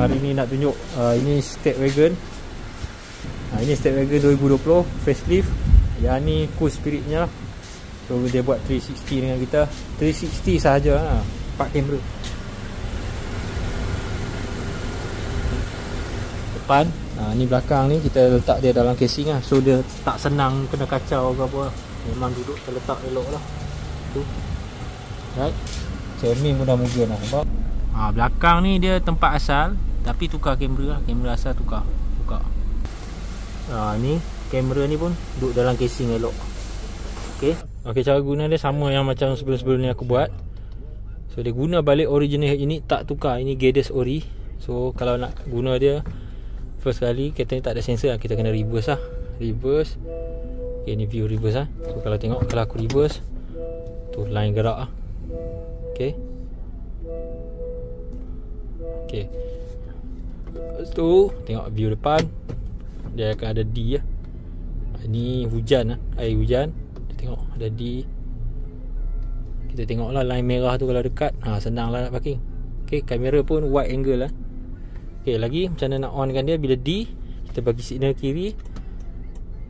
hari ni nak tunjuk ini State Wagon. Ini State Wagon 2020 facelift. Yang ni Cool Spirit-nya lah. So dia buat 360 dengan kita. 360 sahaja lah. 4 kamera. Depan, ni belakang ni kita letak dia dalam casing lah. So dia tak senang kena kacau ke apa. Memang duduk terletak elok lah. Tu. Right. Cermin pun dah mungkin lah. Nampak? Belakang ni dia tempat asal, tapi tukar kamera lah. Kamera asal tukar. Buka. Ni kamera ni pun duduk dalam casing elok. Okay, cara guna dia sama yang macam sebelum-sebelum ni aku buat. So dia guna balik original ini, tak tukar. Ini Geddes ori. So kalau nak guna dia first kali, kereta ni tak ada sensor lah. Kita kena reverse lah. Reverse. Okay, ni view reverse lah. So kalau tengok, kalau aku reverse, tu line gerak lah. Okay. Lepas tu tengok view depan, dia akan ada D lah. Ni hujan lah, air hujan. Tengok ada D. Kita tengok lah line merah tu kalau dekat. Senang lah nak parking. Okay, kamera pun wide angle lah. Okay, lagi macam mana nak onkan dia. Bila D, kita bagi signal kiri,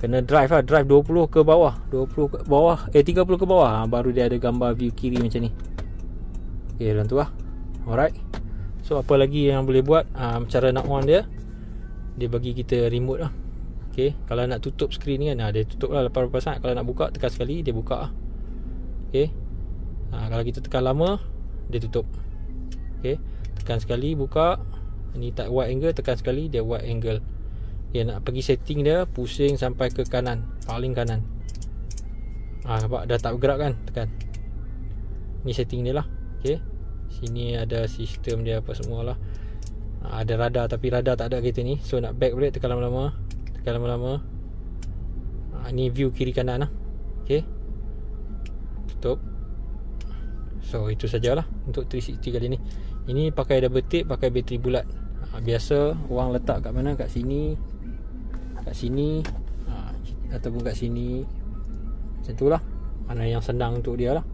kena drive lah. Drive 20 ke bawah, 20 ke bawah, 30 ke bawah. Baru dia ada gambar view kiri macam ni. Okay, dalam tu lah. Alright. So apa lagi yang boleh buat, cara nak on dia, dia bagi kita remote lah. Okay, kalau nak tutup skrin ni kan, dia tutup lah lepas-lepas sangat. Kalau nak buka, tekan sekali, dia buka lah. Okay. Kalau kita tekan lama, dia tutup. Okay, tekan sekali, buka. Ni tak wide angle, tekan sekali, dia wide angle. Okay, nak pergi setting dia, pusing sampai ke kanan, paling kanan. Nampak dah tak bergerak kan, tekan. Ni setting dia lah. Okay, sini ada sistem dia apa semua lah. Ada radar, tapi radar tak ada kereta ni. So nak back brake, tekan lama-lama. Tekan lama-lama. Ni view kiri kanan lah. Okay, tutup. So itu sajalah untuk 360 kali ni. Ini pakai double tip, pakai bateri bulat. Biasa orang letak kat mana? Kat sini, kat sini, ataupun kat sini. Macam tu lah. Mana yang senang untuk dia lah.